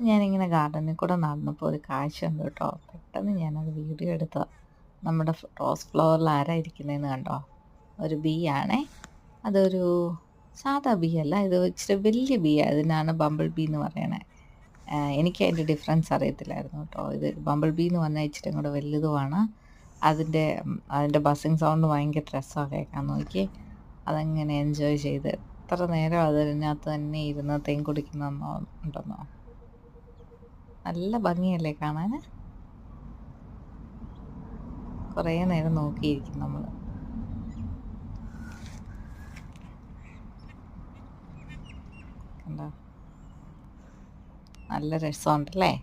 ഞാനിങ്ങനെ ഗാർഡനിൽ കൂടെ നടന്നപ്പോൾ ഒരു കാഴ്ച ഉണ്ട് കേട്ടോ. പെട്ടെന്ന് ഞാനത് വീഡിയോ എടുത്തതാ. നമ്മുടെ റോസ് ഫ്ലവറിൽ ആരാ ഇരിക്കുന്നതെന്ന് കണ്ടോ? ഒരു ബീ ആണേ. അതൊരു സാധാ ബീ അല്ല, ഇത് ഇച്ചിരി വലിയ ബീ. അതിനാണ് ബംബിൾ ബീ എന്ന് പറയണേ. എനിക്ക് അതിൻ്റെ ഡിഫറൻസ് അറിയത്തില്ലായിരുന്നു കേട്ടോ. ഇത് ബംബിൾ ബീ എന്ന് പറഞ്ഞാൽ ഇച്ചിരി കൂടെ വലുതുമാണ്. അതിൻ്റെ ബസ്സിങ് സൗണ്ട് ഭയങ്കര രസമാണ് കേൾക്കാൻ. നോക്കി അതങ്ങനെ എൻജോയ് ചെയ്ത് എത്ര നേരം അതിനകത്ത് തന്നെ ഇരുന്ന് തേൻ കുടിക്കുന്നതെന്നോ ഉണ്ടെന്നോ. നല്ല ഭംഗിയല്ലേ കാണാൻ? കുറേ നേരം നോക്കിയിരിക്കും നമ്മൾ. കണ്ടോ? നല്ല രസമുണ്ടല്ലേ?